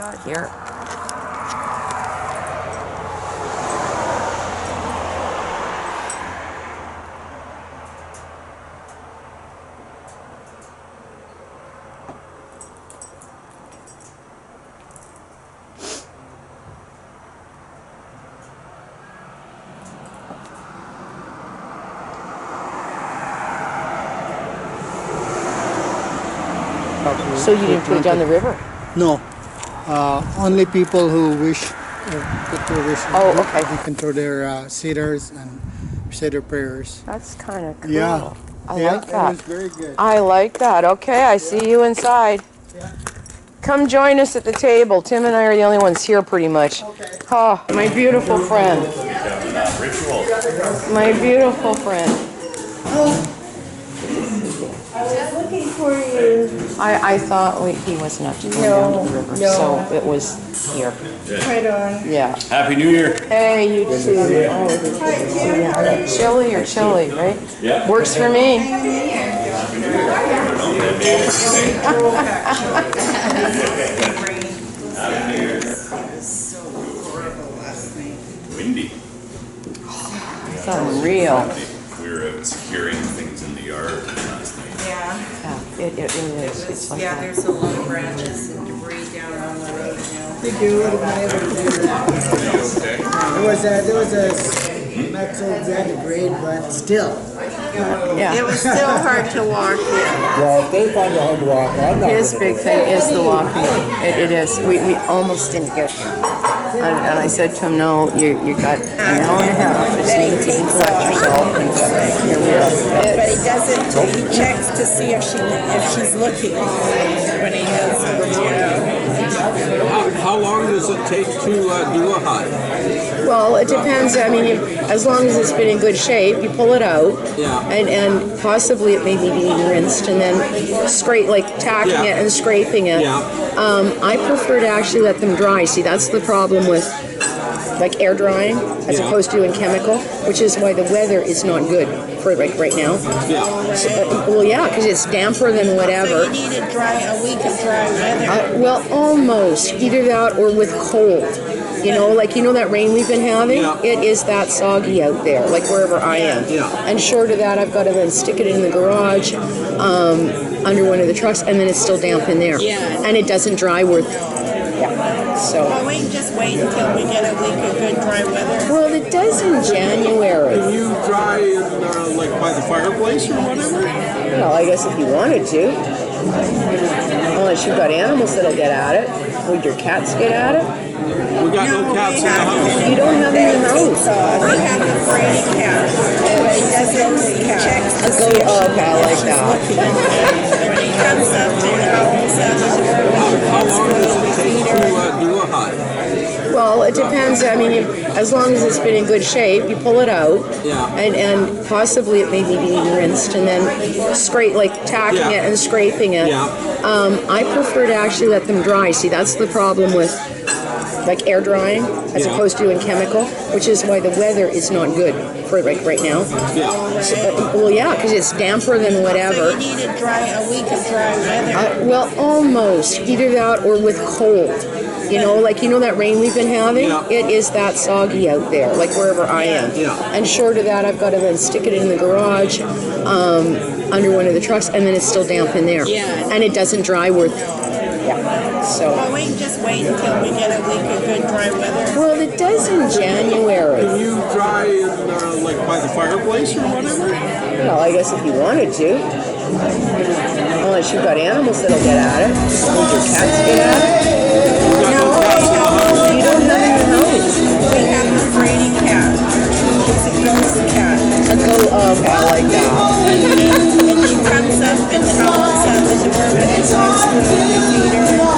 out here. So you didn't put it down the river? No. Only people who wish, Oh, okay. they can throw their cedars and say their prayers. That's kind of cool. Yeah. I like It that. was very good. I like that. Okay, I see you inside. Yeah. Come join us at the table. Tim and I are the only ones here pretty much. Okay. Oh, my beautiful friend. My beautiful friend. I was looking for you. I thought he wasn't up to come down to the river, no. so it was here. Right on. Yeah. Happy New Year. Hey, you too. Oh, it is good to see you. Chilly or chilly, right? Yeah. Works for me. Windy. It's unreal. We were out securing things in the yard last night. Yeah. Yeah, it is. It's like Yeah, that. there's a lot of branches and debris down on the road now. Thank you. Would have been able to do that. There was a not so bad grade, but still. Yeah. It was still hard to walk here. Well, if they find it hard to walk, I'm not. His big thing is the walking. It is. We almost didn't get him. And I said to him, no, you got an hour and a half. Just need to collect yourself. And here we are. But he doesn't, he checks to see if she's looking when he does it. How long does it take to do a hike? Well, it depends. I mean, as long as it's been in good shape, you pull it out. Yeah. And possibly it may be being rinsed and then tacking Yeah. it and scraping it. Yeah. I prefer to actually let them dry. See, that's the problem with like air drying as Yeah. opposed to doing chemical, which is why the weather is not good for like right now. Yeah. Well, yeah, because it's damper than So whatever. you need a week of dry weather. Well, almost either that or with cold. You know that rain we've been having. Yeah. It is that soggy out there, like wherever I am. Yeah. And short of that, I've got to then stick it in the garage, under one of the trucks, and then it's still damp in there. Yeah. And it doesn't dry worth. Yeah. So. Well, just wait until we get a week of good dry weather. Well, it does in January. Can you dry in, by the fireplace or whatever? Well, I guess if you wanted to. Unless you've got animals that'll get at it. Would your cats get at it? We got no cats in the house. You don't have any in the house. We have a Brady cat, but he doesn't, he checks to see if Oh, okay, I like that. when he comes up and howls at the door. How long does it take to do a hike? Well, it depends. I mean, as long as it's been in good shape, you pull it out. Yeah. And possibly it may be being rinsed and then tacking Yeah. it and scraping it. Yeah. I prefer to actually let them dry. See, that's the problem with like air drying as Yeah. opposed to doing chemical, which is why the weather is not good for like right now. Yeah. Well, yeah, because it's damper than So whatever. you need a week of dry weather. Well, almost either that or with cold. That rain we've been having. Yeah. It is that soggy out there, like wherever I am. Yeah. And short of that, I've got to then stick it in the garage, under one of the trucks, and then it's still damp in there. Yeah. And it doesn't dry worth. Yeah. So. Well, just wait until we get a week of good dry weather. Well, it does in January. Can you dry in, by the fireplace or whatever? Well, I guess if you wanted to. Unless you've got animals that'll get at it. Would your cats get at it? We got no cats in the house. You don't have any in the house. We have a Brady cat. It's a ghost cat. Okay, I like that. And she comes up and howls at the door when it's on the feeder.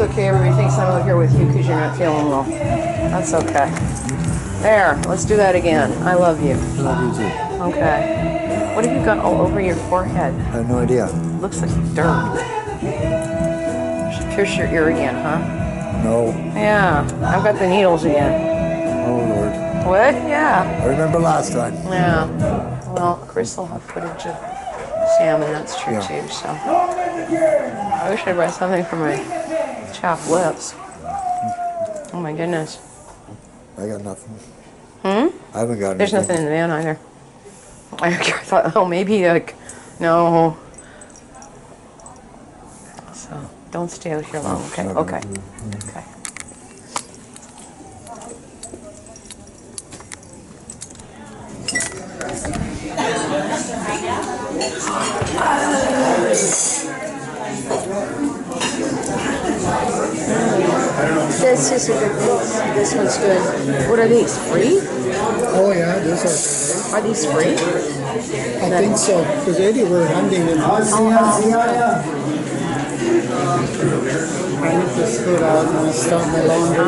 That's okay. Everybody thinks I'm out here with you because you're not feeling well. That's okay. There. Let's do that again. I love you. Love you too. Okay. What have you got all over your forehead? I have no idea. Looks like dirt. Should pierce your ear again, huh? No. Yeah. I've got the needles again. Oh Lord. What? Yeah. I remember last time. Yeah. Well, Chris will have footage of Sam, and that's true Yeah. too. So I wish I brought something for my chapped lips. Oh my goodness. I got nothing. Hmm? I haven't got There's nothing in the van either. I thought, oh, maybe like, no. So don't stay out here long. Okay. not gonna Okay. do. Okay. This is a good piece. This one's good. What are these? Free? Oh yeah, those Are these free? I think so. Because Eddie were hunting in I need to scoot out and start my laundry.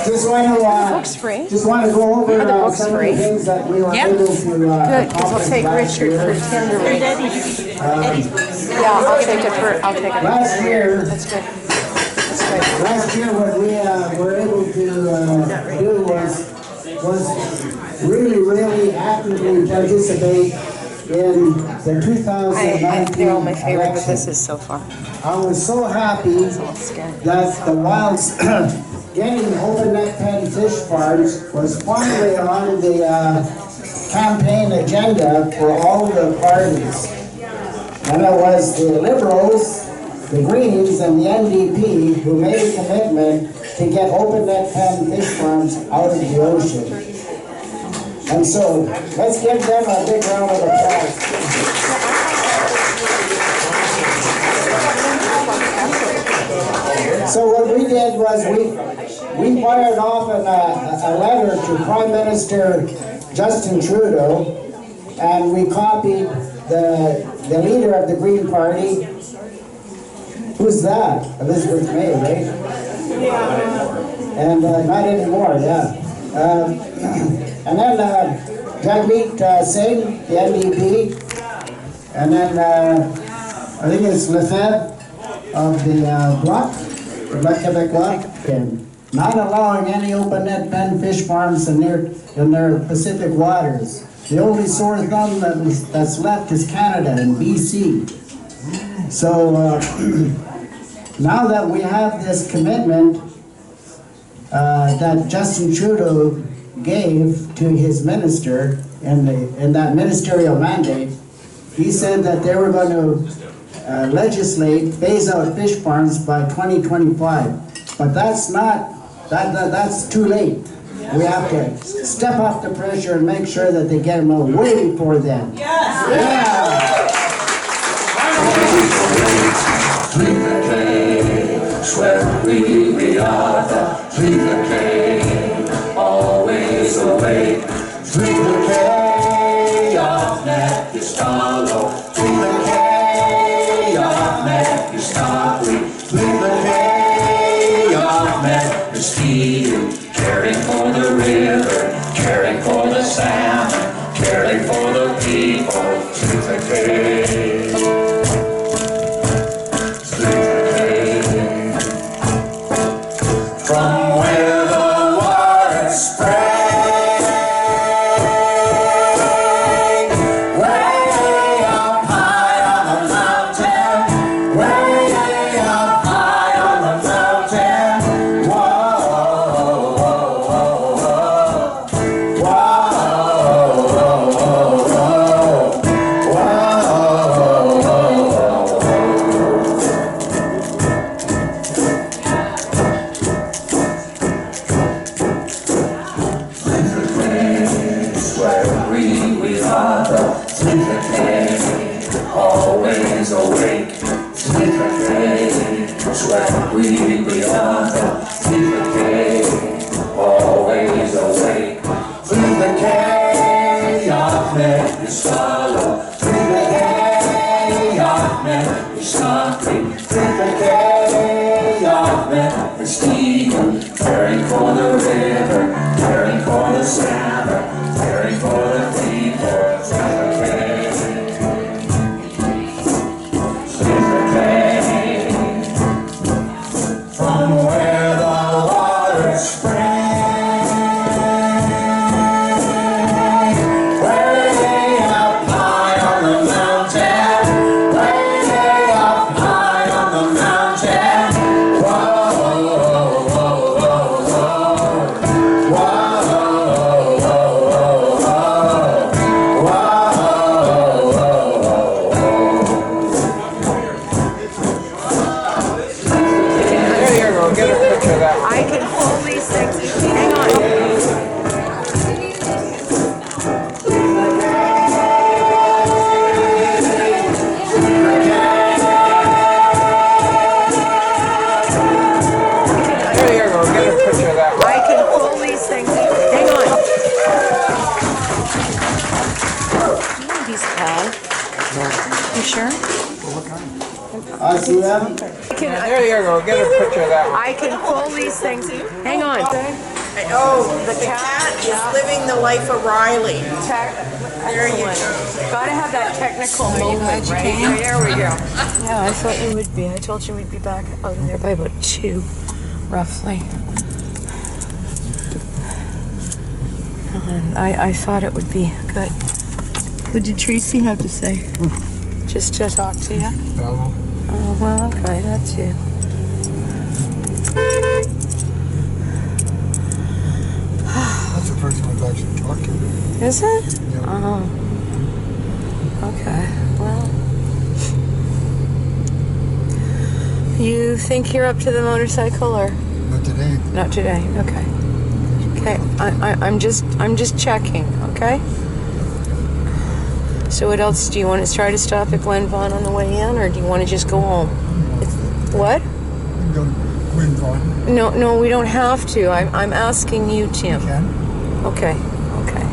Just want to Books free. just want to go over Are the books some of free? the things that we were Yeah. able to Good, because I'll take Richard for tender rate. Yeah, I'll take it for. I'll take it. Last year, That's good. That's good. last year what we were able to do was really actively participate in the 2019 They're all my favorite, but this election. is so fun. I was so happy It's all scary. that the Wilds getting open net pen fish farms was finally on the campaign agenda for all the parties. And it was the Liberals, the Greens, and the NDP who made a commitment to get open net pen fish farms out of the ocean. And so let's give them a big round of applause. So what we did was we fired off a letter to Prime Minister Justin Trudeau, and we copied the leader of the Green Party. Who's that? Elizabeth May, right? Yeah. And not anymore, yeah. And then Jagmeet Singh, the NDP, and then I think it's Lefebvre of the Bloc, the Bloc Québécois, and not allowing any open net pen fish farms in their Pacific waters. The only sore thumb that's left is Canada and BC. So now that we have this commitment that Justin Trudeau gave to his minister in that ministerial mandate, he said that they were going to legislate phase out fish farms by 2025. But that's not, that's too late. We have to step up the pressure and make sure that they get them out way before then. Yes. Yeah. Swear we are the Fleetwood King, always awake. Fleetwood King of Mephistophel, Fleetwood King of Mephistophel, Fleetwood King of Mephistophel, caring for the river, caring for the salmon, caring for the people. Fleetwood King. From where the water sprang, way up high on the mountain, way up high on the mountain. Whoa, we are the Fleetwood King, always awake. Fleetwood King, swear we are the Fleetwood King, always awake. Fleetwood King of Mephistophel, Fleetwood King of softly, with the day of men and Stephen, caring for the river, caring for the Sabbath, caring for the people. Stephen came from where the waters sprang. I can pull these things. Hang on. I can pull these things. Hang on. You want these pads? You sure? I see them. There you go, get a picture of that one. I can pull these things. Hang on. Oh, the cat is living the life of Riley. There you go. Gotta have that technical moment, right? There we go. Yeah, I thought you would be. I told you we'd be back out in there by about 2, roughly. And I thought it would be good. What did Tracy have to say? Just to talk to you? Oh, well, okay, that's you. That's the first time I've actually talked to her. Is it? Yeah. Oh. Okay, well. You think you're up to the motorcycle or? Not today. Not today, okay. Okay, I'm just checking, okay? So what else, do you want to try to stop at Glen Vaughan on the way in, or do you want to just go home? What? You can go to Glen Vaughan. No, we don't have to. I'm asking you, Tim. You can. Okay, okay.